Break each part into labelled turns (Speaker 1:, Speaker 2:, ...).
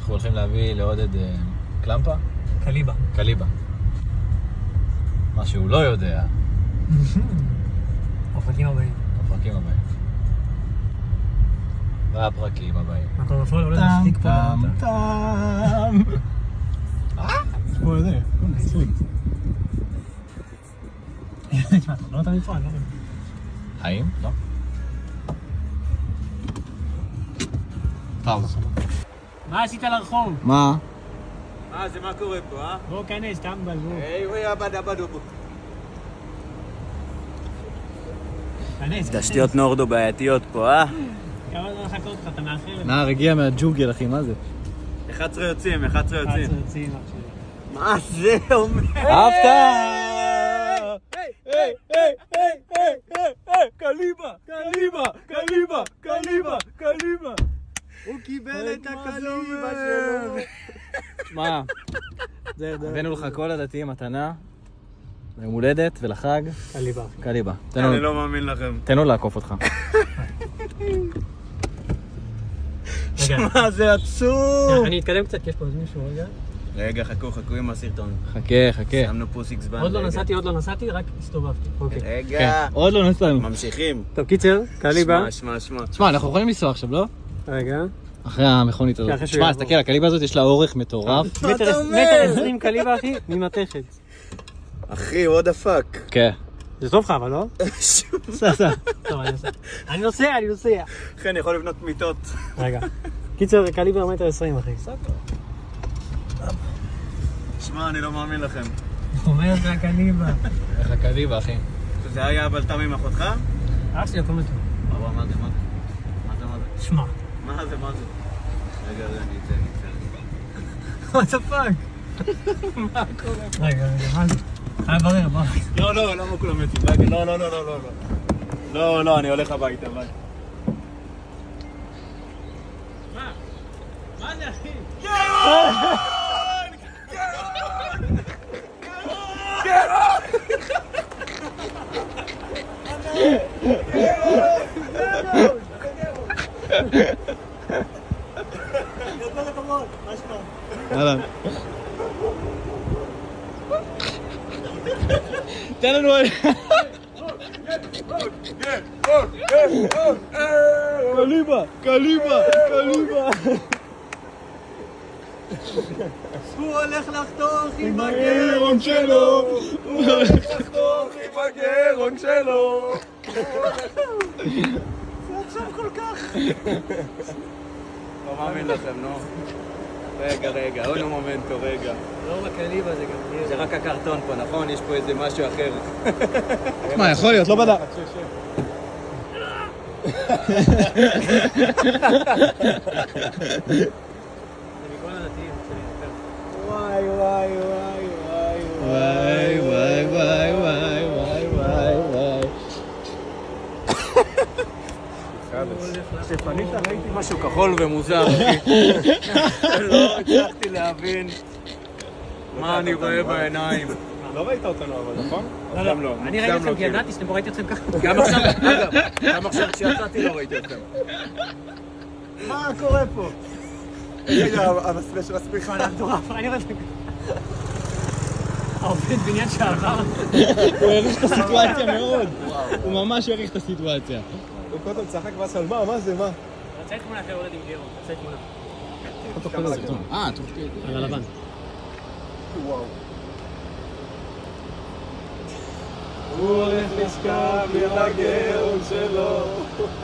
Speaker 1: אנחנו הולכים להביא לעודד קלמפה?
Speaker 2: קליבה.
Speaker 1: קליבה. מה שהוא לא יודע.
Speaker 2: הפרקים הבאים.
Speaker 1: הפרקים הבאים. והפרקים הבאים.
Speaker 2: מה קורה בפועל? אולי נשתיק פה למטה.
Speaker 1: טאם.
Speaker 2: יש פה איזה, נצליק. תשמע, אתה לא נותן לי פה, אני לא מבין.
Speaker 1: האם? לא. פאוז.
Speaker 2: מה עשית לרחוב?
Speaker 1: מה?
Speaker 3: זה מה קורה פה, אה?
Speaker 2: בוא כנס, טמבל, בוא.
Speaker 3: היי, עבדו פה.
Speaker 2: כנס.
Speaker 3: תשתיות נורדו בעייתיות פה, אה?
Speaker 2: כמה זמן לחכות אותך, אתה מאחר?
Speaker 1: נער הגיע מהג'ונגל, אחי, מה זה?
Speaker 3: 11 יוצאים.
Speaker 2: יוצאים.
Speaker 3: מה זה אומר?
Speaker 1: אהבת!
Speaker 3: קליבה. הוא קיבל את הקליבה שלו.
Speaker 1: שמע, הבאנו לך כל הדתיים מתנה, ליום הולדת ולחג.
Speaker 2: קליבה.
Speaker 1: קליבה.
Speaker 3: אני לא מאמין לכם.
Speaker 1: תן לו לעקוף אותך.
Speaker 3: שמע, זה עצוב.
Speaker 2: אני אתקדם קצת, כי יש פה איזה מישהו רגע.
Speaker 3: רגע, חכו עם הסרטון.
Speaker 1: חכה.
Speaker 3: שמנו פוסיקס בן.
Speaker 2: עוד לא נסעתי, רק הסתובבתי.
Speaker 3: רגע.
Speaker 1: עוד לא נסענו.
Speaker 3: ממשיכים.
Speaker 2: טוב, קיצר, קליבה.
Speaker 3: שמע.
Speaker 1: תשמע, אנחנו יכולים לנסוע עכשיו, לא?
Speaker 2: רגע.
Speaker 1: אחרי המכונית הזאת. תשמע, תסתכל, הקליבה הזאת יש לה אורך מטורף.
Speaker 3: אתה אומר?
Speaker 2: מטר 20 קליבה, אחי, ממתכת.
Speaker 3: אחי, what the fuck.
Speaker 1: כן.
Speaker 2: זה טוב לך, אבל לא?
Speaker 1: סע.
Speaker 2: טוב, אני נוסע.
Speaker 3: אחי, אני יכול לבנות מיטות.
Speaker 2: רגע. קיצר, קליבר מטר 20, אחי.
Speaker 3: שמע, אני לא מאמין לכם.
Speaker 2: אומר לך קליבה.
Speaker 1: איך הקליבה, אחי?
Speaker 3: זה היה הבלטם עם אחותך?
Speaker 2: אח שלי, הכל מטור.
Speaker 3: מה זה?
Speaker 2: שמע.
Speaker 3: מה זה? רגע, אני אצא.
Speaker 2: What the fuck? רגע, מה זה? ברר.
Speaker 3: לא, למה כולם מתים? רגע, לא, אני הולך הביתה, ביי.
Speaker 2: מה זה, אחי?
Speaker 1: אהלן. תן לנו... קליבה.
Speaker 3: הוא הולך לחתוך עם
Speaker 1: הגרון שלו.
Speaker 3: זה עצוב כל כך. לא מאמין לכם, נו. רגע, עוד מומנטו, רגע.
Speaker 2: לא בקליבה, זה גם...
Speaker 3: זה רק הקרטון פה, נכון? יש פה איזה משהו אחר.
Speaker 1: מה, יכול להיות, לא בדק. וואי.
Speaker 3: כשפנית ראיתי משהו כחול ומוזר, לא הצלחתי להבין מה אני רואה בעיניים.
Speaker 4: לא ראית אותנו אבל, נכון?
Speaker 2: לא. אני ראיתי אתכם כי ידעתי שאתם ראיתי אתכם ככה.
Speaker 3: גם עכשיו כשיצאתי לא ראיתי אתכם.
Speaker 4: מה קורה פה? רגע, המסווה של הספיחה.
Speaker 2: זה מטורף, אני רואה אתכם ככה. העובד בניין שעבר.
Speaker 1: הוא העריך את הסיטואציה מאוד. הוא ממש העריך את הסיטואציה.
Speaker 4: הוא קודם צחק ועשה על מה זה?
Speaker 2: רצה תמונה אחרי הולד עם גרון, רצה תמונה. על הלבן.
Speaker 4: וואו.
Speaker 3: הוא הולך לשכב עם הגרון שלו.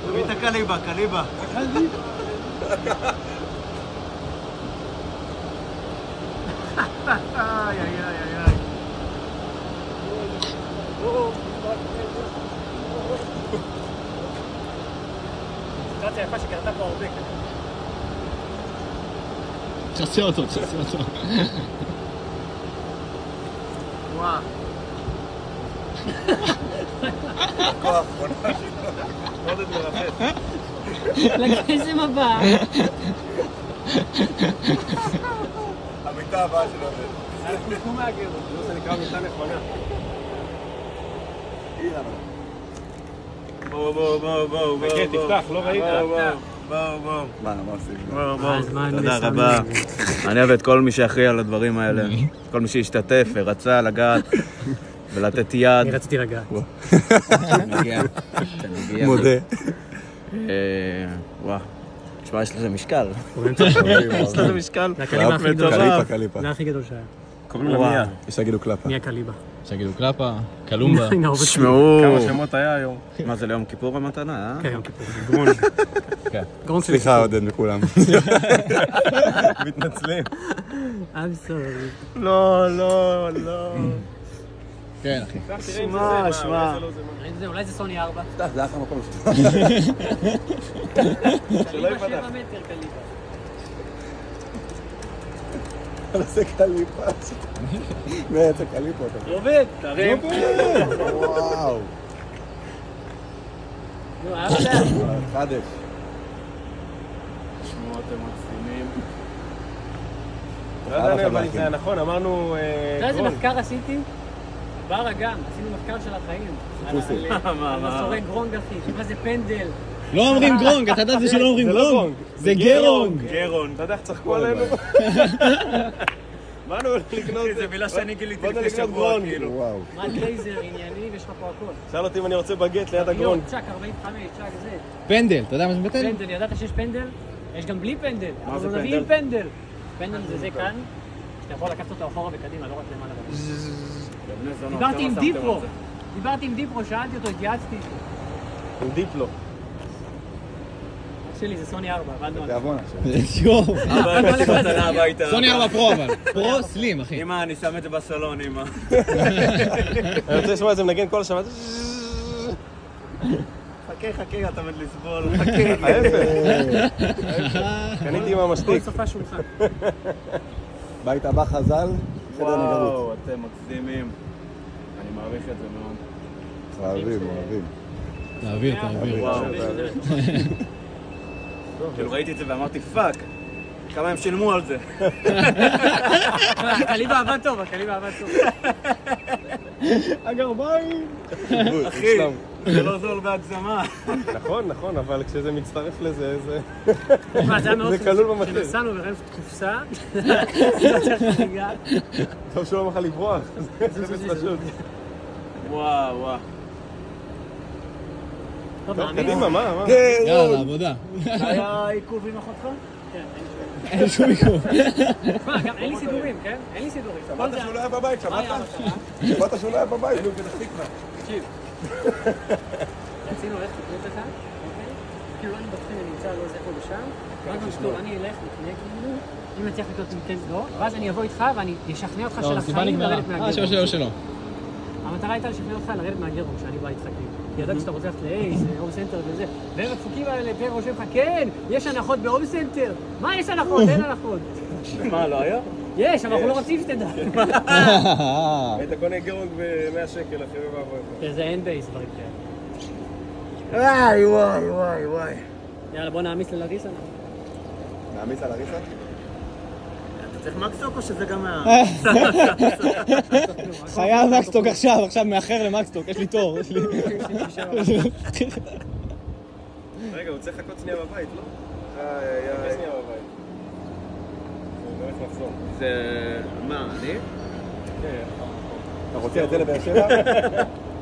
Speaker 3: תביא את הקליבה. איי.
Speaker 2: סיטואציה יפה שקרתה פה הרבה.
Speaker 1: תעשה אותו.
Speaker 3: וואו.
Speaker 4: כוח, עוד מרחץ.
Speaker 2: לקח איזה מבט.
Speaker 4: המיטה הבאה שלו עובד.
Speaker 2: אנחנו כמו מהגרון.
Speaker 4: זה נקרא מיטה נכונה.
Speaker 3: בוא.
Speaker 4: תפתח, לא ראית?
Speaker 3: בואו.
Speaker 4: מה עושים?
Speaker 3: בואו. תודה רבה. אני אוהב את כל מי שאחראי על הדברים האלה. כל מי שהשתתף ורצה לגעת ולתת יד.
Speaker 2: אני רציתי לגעת.
Speaker 4: מודה.
Speaker 3: וואו. תשמע, יש לזה משקל.
Speaker 2: יש לזה משקל. זה הקליבה הכי גדול.
Speaker 4: קליפה.
Speaker 2: זה הכי גדול שהיה.
Speaker 4: קוראים לו מיה. יש להגידו קלפה.
Speaker 2: מיה קליבה.
Speaker 1: שגידו קלפה, קלומבה.
Speaker 3: תשמעו.
Speaker 4: כמה שמות היה היום?
Speaker 3: מה זה ליום כיפור המתנה, אה?
Speaker 2: כן, יום כיפור.
Speaker 4: גרון. סליחה עודד מכולם. מתנצלים.
Speaker 2: I'm sorry.
Speaker 3: לא.
Speaker 1: כן, אחי.
Speaker 3: שמע.
Speaker 2: אולי זה סוני 4.
Speaker 4: זה אחלה מקום שלך.
Speaker 2: קליבה 7 מטר קליבה.
Speaker 4: אבל זה קליפה. זה קליפה.
Speaker 2: עובד.
Speaker 3: תרים.
Speaker 4: וואו.
Speaker 2: נו, אהבת?
Speaker 4: חדש.
Speaker 3: תשמעו, אתם מקסימים.
Speaker 4: לא ידענו אבל זה
Speaker 5: נכון, אמרנו
Speaker 2: אתה יודע איזה מחקר עשיתי? בר אגם, עשינו מחקר של החיים. על מסורי גרונג, אחי. מה זה פנדל?
Speaker 1: לא אומרים גרונג, אתה יודע שלא אומרים גרונג. זה גרונג.
Speaker 3: גרון.
Speaker 5: אתה יודע איך צחקו עלינו? באנו לקנות...
Speaker 3: זה מילה שאני גיליתי
Speaker 5: באנו
Speaker 3: לפני
Speaker 5: לקנות
Speaker 3: שבוע,
Speaker 5: גרונג.
Speaker 3: כאילו.
Speaker 4: וואו.
Speaker 2: מה לייזר ענייני ויש לך פה הכל.
Speaker 5: שאל אותי אם אני רוצה בגט ליד הגרונג.
Speaker 2: צ'ק 45, צ'ק זה.
Speaker 1: פנדל, אתה יודע מה זה פנדל?
Speaker 2: פנדל, ידעת שיש פנדל? יש גם בלי פנדל.
Speaker 3: מה זה
Speaker 2: אנחנו נביא פנדל. פנדל זה כאן, שאתה יכול לקחת אותו אחורה וקדימה, לא רק למעלה. דיברתי עם דיפרו, שאלתי אותו, התייעצתי איתו.
Speaker 5: עם דיפלו.
Speaker 2: אח שלי, זה סוני 4, עבדנו על זה.
Speaker 4: תיאבון עכשיו.
Speaker 1: יואו.
Speaker 3: אבא, יש מתנה הביתה.
Speaker 1: סוני 4 פרו אבל. פרו סלים, אחי.
Speaker 3: אמא, אני שם את זה בסלון, אמא.
Speaker 5: אני רוצה לשמוע את זה מנגן כל השבת.
Speaker 3: חכה, אתה מת לסבול. חכה.
Speaker 5: ההפך. קניתי עם
Speaker 2: כל
Speaker 5: המשתיק.
Speaker 2: סופה שולחן.
Speaker 4: בית הבא חז"ל, חדר נגרות.
Speaker 3: וואו, אתם מקסימים. אני מעריך את זה מאוד.
Speaker 4: אוהבים.
Speaker 1: תעביר.
Speaker 3: וואו. כאילו ראיתי את זה ואמרתי פאק, כמה הם שילמו על זה.
Speaker 2: הקליבה עבד טוב.
Speaker 1: הגרביים.
Speaker 3: אחי, זה לא זול בהגזמה.
Speaker 5: נכון, אבל כשזה מצטרף לזה, זה...
Speaker 2: מה, זה היה מאוד
Speaker 5: זה כלול במחיר.
Speaker 2: כשנסענו וראינו קופסה, זה יותר חגיגה.
Speaker 5: טוב שהוא לא מוכן לברוח. זה פשוט.
Speaker 3: וואו.
Speaker 2: טוב,
Speaker 5: טוב,
Speaker 2: נעמיד.
Speaker 5: קדימה, מה?
Speaker 1: יאללה, עבודה.
Speaker 3: היה עיכוב עם אחותך?
Speaker 2: כן,
Speaker 1: אין שום עיכוב.
Speaker 2: מה, גם אין לי סידורים, כן? אין לי סידורים.
Speaker 4: שמעת שהוא לא היה בבית,
Speaker 2: מה היה
Speaker 4: שמעת?
Speaker 2: המטרה?
Speaker 4: שמעת שהוא לא היה בבית, נו, פתח תקווה.
Speaker 2: תקשיב. רצינו ללכת לקנות לך, אוקיי? כאילו אני בתחום נמצא, לא זה פה ושם. ואז טוב, אני אלך, נקנה כאילו, אם אני צריך לקנות ניטנדו, ואז אני אבוא איתך ואני אשכנע אותך של החיים לרדת מהגרום.
Speaker 1: שלו.
Speaker 2: המטרה הייתה לשכנע אותך לרדת מהגרום כשאני בא איתך כאילו. כי ידעתי שאתה רוצה ללכת לאייס, הום סנטר וזה. והם הדפוקים האלה, פר רושם לך, כן, יש הנחות בהום סנטר. מה יש הנחות? אין הנחות.
Speaker 3: מה, לא היה?
Speaker 2: יש, אבל אנחנו לא רוצים שתדע.
Speaker 5: היית קונה גרונג ב-100 שקל, אחי ובאבוי.
Speaker 2: זה אין בייס, דברים כאלה.
Speaker 3: וואי.
Speaker 2: יאללה, בוא נעמיס ללריסה.
Speaker 4: נעמיס על הריסה?
Speaker 3: אתה צריך מקסטוק או שזה גם מה...
Speaker 1: חייב מקסטוק עכשיו מאחר למקסטוק, יש לי תור.
Speaker 5: רגע, הוא צריך לחכות שנייה בבית, לא? איי. שנייה בבית. הוא לא איך לחזור.
Speaker 3: זה... מה, אני?
Speaker 5: כן.
Speaker 4: אתה רוצה את זה לבאר שבע?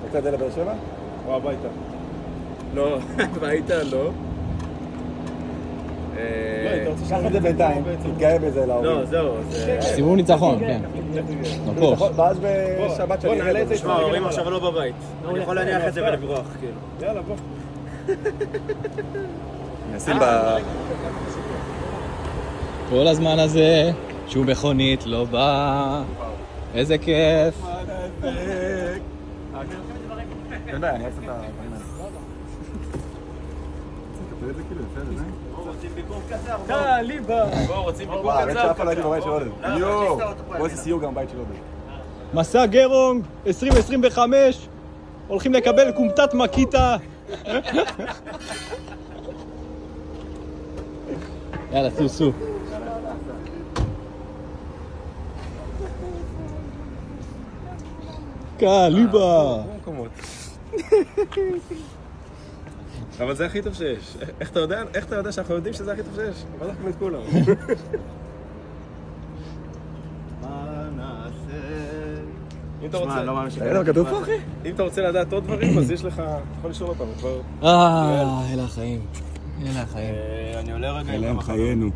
Speaker 4: רוצה את זה לבאר שבע?
Speaker 5: או הביתה.
Speaker 3: לא, הביתה לא.
Speaker 4: קח את זה בינתיים, תתגאה בזה להורים.
Speaker 3: לא, זהו, זה...
Speaker 1: סיבוב ניצחון, כן. נפוש.
Speaker 4: ואז בשבת שאני אראה את זה.
Speaker 3: תשמע, ההורים עכשיו לא בבית. אני יכול להניח את זה ולברוח, כאילו.
Speaker 5: יאללה, בוא.
Speaker 4: נשים
Speaker 1: כל הזמן הזה שהוא מכונית לא בא. איזה כיף.
Speaker 4: אין בעיה, אני אעשה את הדברים האלה. תקפל את זה כאילו, יפה, זה?
Speaker 3: רוצים ביקור קצר?
Speaker 5: קליבה. בוא, רוצים ביקור
Speaker 4: האמת
Speaker 5: קצר.
Speaker 4: שאף אחד לא הייתי בבית של עודד. יואו, בוא איזה סיור גם בית של עודד.
Speaker 1: מסע גרונג 2025 הולכים לקבל קומטת מקיטה. יאללה, סו. קליבה.
Speaker 5: אבל זה הכי טוב שיש. איך אתה יודע שאנחנו יודעים שזה הכי טוב שיש? מה אנחנו את כולם?
Speaker 3: מה נעשה?
Speaker 5: אם אתה רוצה...
Speaker 3: לא מאמין
Speaker 4: אין לו כתוב פה, אחי?
Speaker 5: אם אתה רוצה לדעת עוד דברים, אז יש לך... אתה יכול לשאול אותם, כבר...
Speaker 1: אלה החיים. אלה החיים.
Speaker 3: אני עולה רגע...
Speaker 4: אלה הם חיינו.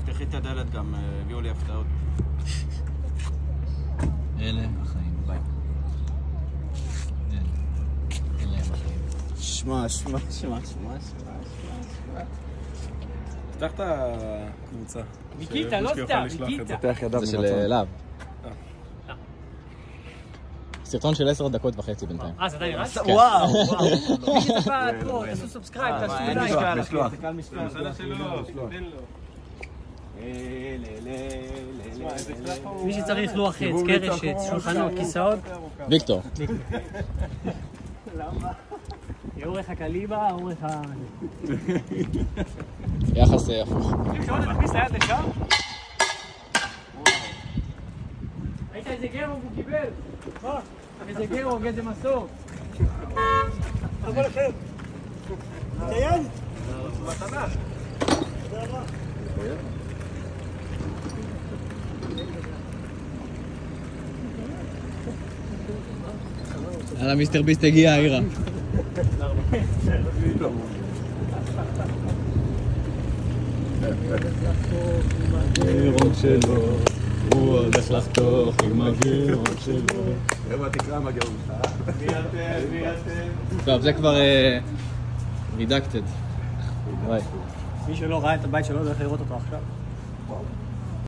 Speaker 3: תפתחי את הדלת גם, הביאו לי הפתעות.
Speaker 1: אלה החיים. ביי. אלה הם החיים.
Speaker 3: שמע.
Speaker 5: פתח את הקבוצה.
Speaker 2: ויקיטה, לא סתם, ויקיטה.
Speaker 4: פתח ידיו
Speaker 1: זה של
Speaker 4: מרצון.
Speaker 1: להב. סרטון של 10 דקות וחצי בינתיים.
Speaker 2: אז עדיין רץ?
Speaker 3: וואו!
Speaker 2: מי שצפה, תעשו סאבסקרייב, תעשו לייק. מי שצריך לוח עץ, קרשת, שולחנות, כיסאות.
Speaker 1: ויקטור.
Speaker 2: אורך הקליבה, אורך ה...
Speaker 1: יחס הפוך.
Speaker 2: אפשר להכניס את היד לשם? ראית איזה גרום הוא קיבל? איזה גרום, איזה מסור. תבוא לכם. תציין? מתנה.
Speaker 1: יאללה, מיסטר ביסט הגיע, העירה. הגירון שלו, הוא הולך לחתוך עם הגירון שלו.
Speaker 4: רבע תקרא מה גאון.
Speaker 1: טוב, זה כבר רידקטד. ביי.
Speaker 2: מי שלא ראה את הבית שלו, הולך לראות אותו עכשיו.